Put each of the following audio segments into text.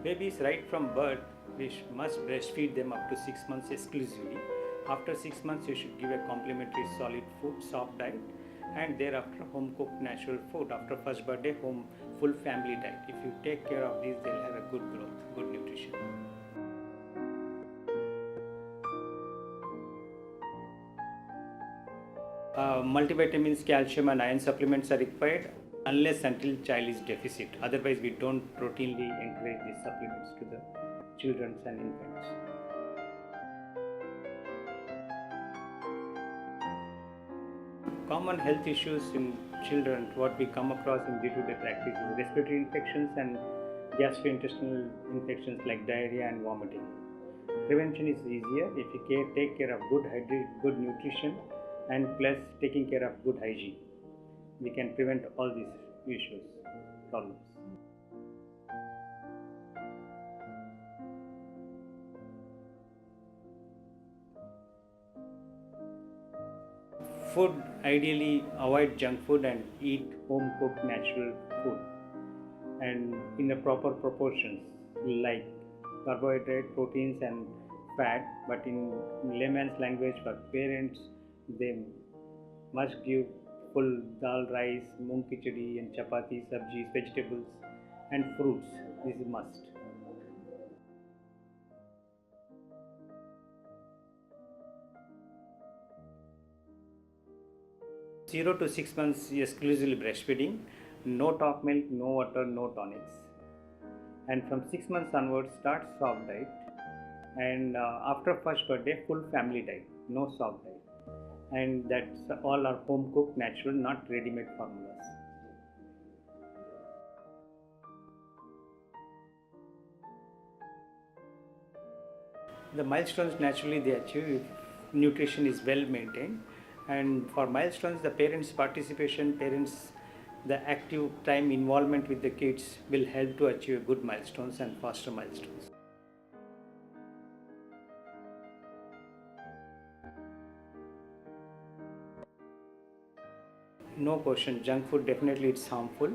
Babies right from birth, we must breastfeed them up to 6 months exclusively. After 6 months, you should give a complementary solid food, soft diet, and thereafter home cooked natural food. After first birthday, home full family diet. If you take care of these, they'll have a good growth, good nutrition. Multivitamins, calcium, and iron supplements are required unless until child is deficit. Otherwise, we don't routinely encourage these supplements to the children and infants. Common health issues in children, what we come across in day-to-day practice is respiratory infections and gastrointestinal infections like diarrhea and vomiting. Prevention is easier if you take care of good nutrition, and plus taking care of good hygiene. We can prevent all these issues, problems. Food, ideally avoid junk food and eat home cooked natural food and in the proper proportions like carbohydrate, proteins and fat, but in layman's language for parents, they must give full dal, rice, moong khichdi and chapati, sabjis, vegetables and fruits. This is must. 0 to 6 months exclusively breastfeeding, no top milk, no water, no tonics. And from 6 months onwards, start soft diet. And after first birthday, full family diet, no soft diet. And that's all our home cooked, natural, not ready-made formulas. The milestones naturally they achieve if nutrition is well maintained. And for milestones, the parents' participation, the active time involvement with the kids will help to achieve good milestones and faster milestones. No question, junk food definitely it's harmful.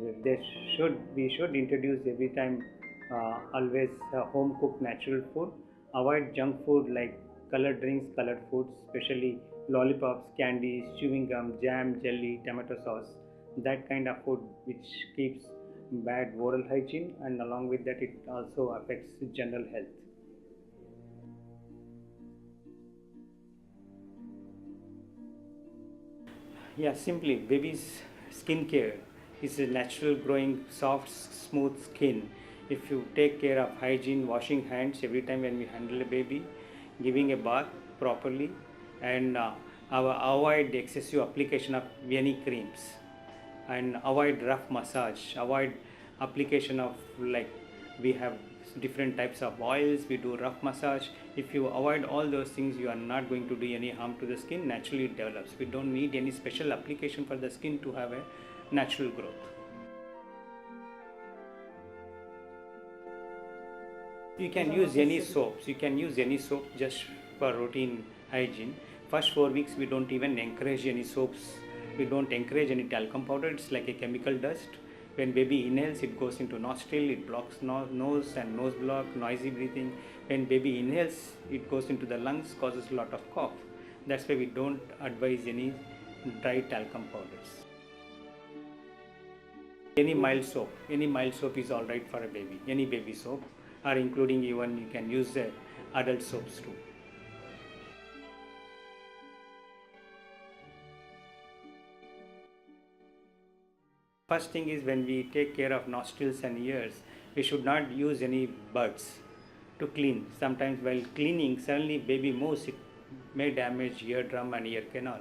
We should introduce every time always home cooked natural food. Avoid junk food like colored drinks, colored foods, especially lollipops, candies, chewing gum, jam, jelly, tomato sauce. That kind of food which keeps bad oral hygiene, and along with that it also affects general health. Yeah, simply baby's skin care is a natural growing soft smooth skin. If you take care of hygiene, washing hands every time when we handle a baby, giving a bath properly, and avoid excessive application of any creams, and avoid rough massage, avoid application of like we have different types of oils, we do rough massage. If you avoid all those things, you are not going to do any harm to the skin. Naturally it develops. We don't need any special application for the skin to have a natural growth. You can use any soaps. You can use any soap just for routine hygiene. First 4 weeks we don't even encourage any soaps. We don't encourage any talcum powder. It's like a chemical dust. When baby inhales, it goes into nostril, it blocks nose and nose block, noisy breathing. When baby inhales, it goes into the lungs, causes a lot of cough. That's why we don't advise any dry talcum powders. Any mild soap is all right for a baby. Any baby soap, or including even you can use the adult soaps too. First thing is, when we take care of nostrils and ears, we should not use any buds to clean. Sometimes while cleaning, suddenly baby moves, it may damage eardrum and ear canal.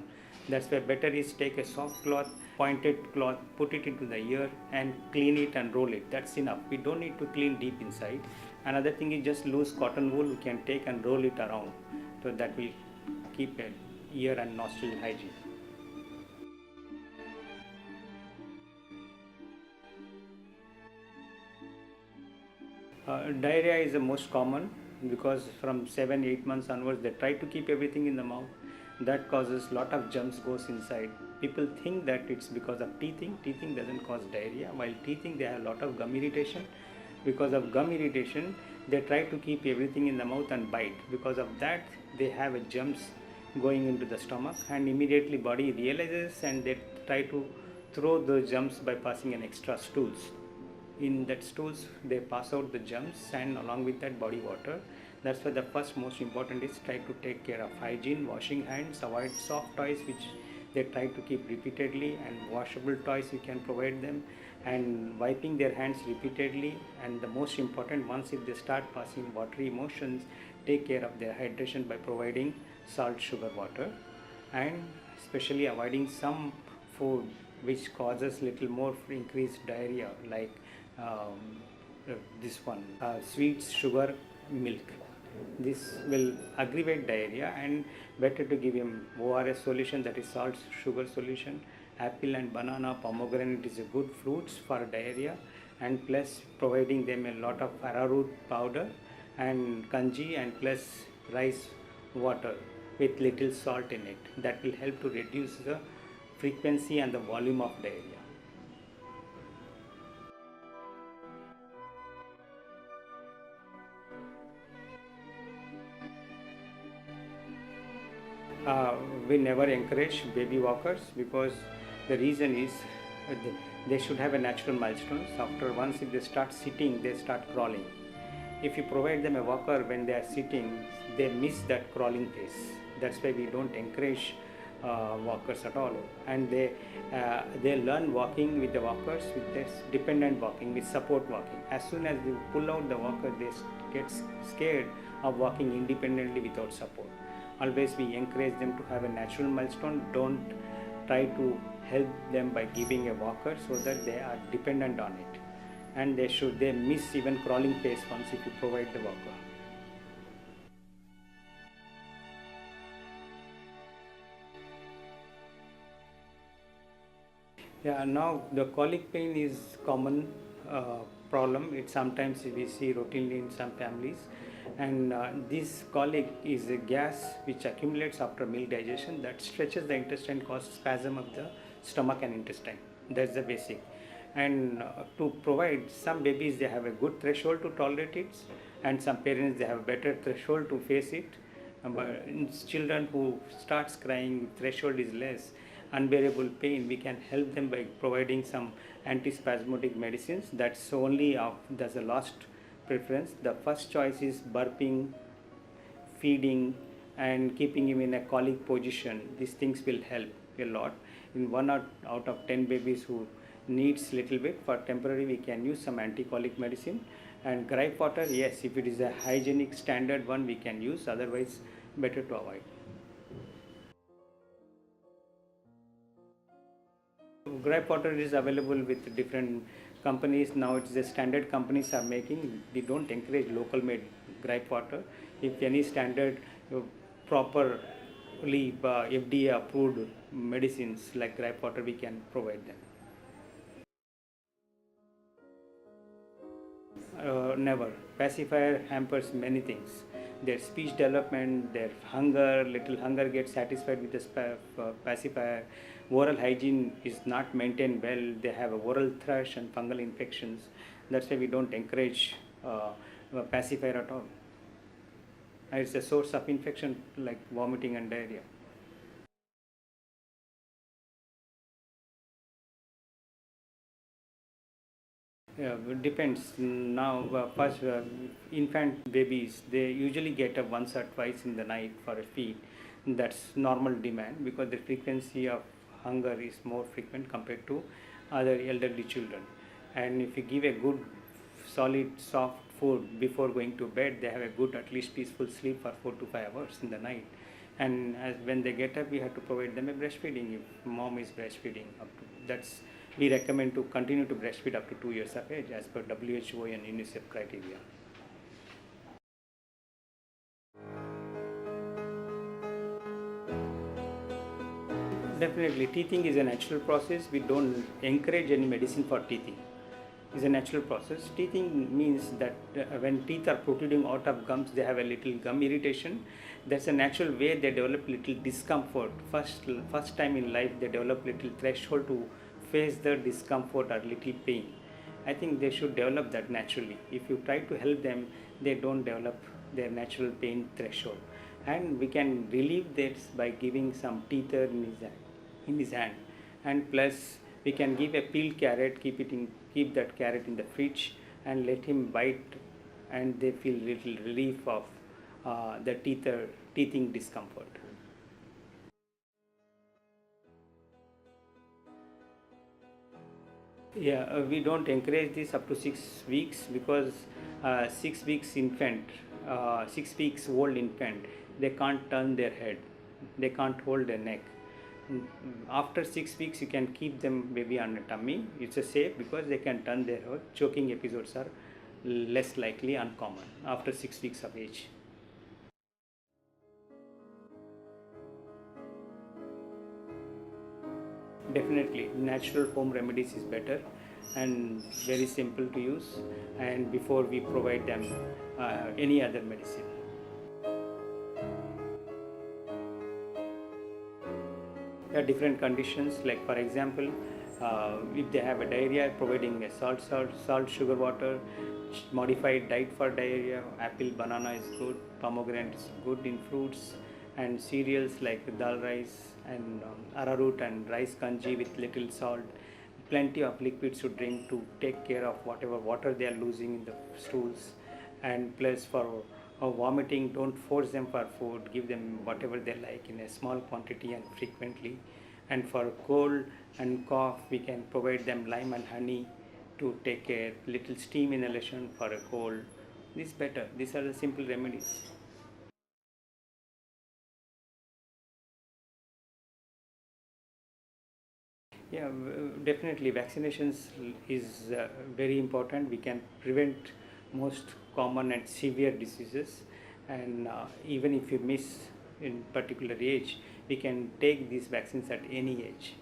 That's why better is take a soft cloth, pointed cloth, put it into the ear and clean it and roll it. That's enough. We don't need to clean deep inside. Another thing is just loose cotton wool we can take and roll it around. So that will keep ear and nostril hygiene. Diarrhea is the most common because from 7-8 months onwards they try to keep everything in the mouth. That causes lot of germs goes inside. People think that it's because of teething. Teething doesn't cause diarrhea. While teething, they have a lot of gum irritation. Because of gum irritation, they try to keep everything in the mouth and bite. Because of that, they have a germs going into the stomach, and immediately body realizes and they try to throw the germs by passing an extra stools. In that stools they pass out the germs and along with that body water. That's why the first most important is try to take care of hygiene, washing hands, avoid soft toys which they try to keep repeatedly, and washable toys we can provide them, and wiping their hands repeatedly. And the most important, once if they start passing watery motions, take care of their hydration by providing salt, sugar, water, and especially avoiding some food which causes little more increased diarrhea, like um, this one, sweets, sugar, milk. This will aggravate diarrhea, and better to give him ORS solution, that is salt sugar solution. Apple and banana, pomegranate is a good fruits for diarrhea, and plus providing them a lot of arrowroot powder and kanji, and plus rice water with little salt in it. That will help to reduce the frequency and the volume of diarrhea. We never encourage baby walkers, because the reason is they should have a natural milestones. After once if they start sitting, they start crawling. If you provide them a walker when they are sitting, they miss that crawling pace. That's why we don't encourage walkers at all. And they learn walking with the walkers with this dependent walking, with support walking. As soon as you pull out the walker, they get scared of walking independently without support. Always we encourage them to have a natural milestone. Don't try to help them by giving a walker so that they are dependent on it, and they miss even crawling pace once if you provide the walker. Yeah, now the colic pain is common problem. It sometimes we see routinely in some families, and this colic is a gas which accumulates after milk digestion that stretches the intestine, causes spasm of the stomach and intestine. That's the basic. And to provide, some babies they have a good threshold to tolerate it, and some parents they have a better threshold to face it. But in children who starts crying, threshold is less, unbearable pain, we can help them by providing some antispasmodic medicines. That's the last preference. The first choice is burping, feeding, and keeping him in a colic position. These things will help a lot. In one out of 10 babies who needs little bit for temporary, we can use some anti-colic medicine. And gripe water, yes, if it is a hygienic standard one, we can use. Otherwise, better to avoid. Gripe water is available with different companies. Now it's the standard companies are making. We don't encourage local made gripe water. If any standard properly FDA approved medicines like gripe water, we can provide them. Never. Pacifier hampers many things. Their speech development, their hunger, little hunger gets satisfied with the pacifier. Oral hygiene is not maintained well. They have a oral thrush and fungal infections. That's why we don't encourage a pacifier at all. And it's a source of infection like vomiting and diarrhea. Yeah, it depends. Now, first, infant babies, they usually get up once or twice in the night for a feed. That's normal demand because the frequency of hunger is more frequent compared to other elderly children. And if you give a good, solid, soft food before going to bed, they have a good, at least peaceful sleep for 4 to 5 hours in the night. And when they get up, we have to provide them a breastfeeding if mom is breastfeeding up to that's we recommend to continue to breastfeed up to 2 years of age as per WHO and UNICEF criteria. Definitely, teething is a natural process. We don't encourage any medicine for teething. It's a natural process. Teething means that when teeth are protruding out of gums, they have a little gum irritation. That's a natural way they develop little discomfort. First time in life, they develop little threshold to face the discomfort or little pain. I think they should develop that naturally. If you try to help them, they don't develop their natural pain threshold. And we can relieve this by giving some teether in his hand. And plus, we can give a peeled carrot, keep that carrot in the fridge, and let him bite, and they feel little relief of the teething discomfort. Yeah, we don't encourage this up to 6 weeks, because 6 weeks infant, 6 weeks old infant, they can't turn their head, they can't hold their neck. Mm, After 6 weeks, you can keep them maybe on a tummy. It's a safe because they can turn their head. Choking episodes are less likely, uncommon after 6 weeks of age. Definitely, natural home remedies is better and very simple to use. And before we provide them any other medicine. There are different conditions, like for example, if they have a diarrhea, providing a salt, sugar water, modified diet for diarrhea. Apple, banana is good, pomegranate is good in fruits, and cereals like dal rice and arrowroot and rice kanji with little salt. Plenty of liquids to drink to take care of whatever water they are losing in the stools. And plus, for vomiting, don't force them for food, give them whatever they like in a small quantity and frequently. And for cold and cough, we can provide them lime and honey to take a little steam inhalation for a cold. This is better. These are the simple remedies. Yeah, definitely. Vaccinations is very important. We can prevent most common and severe diseases, and even if you miss in particular age, we can take these vaccines at any age.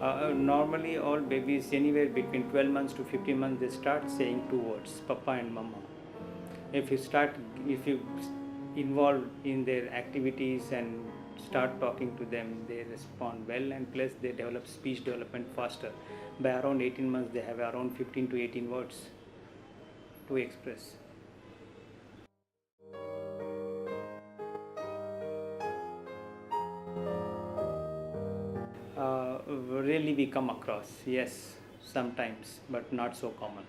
Normally, all babies anywhere between 12 months to 15 months, they start saying two words, Papa and Mama. If you start, if you involve in their activities and start talking to them, they respond well, and plus they develop speech development faster. By around 18 months, they have around 15 to 18 words to express. Really, we come across, yes, sometimes, but not so common.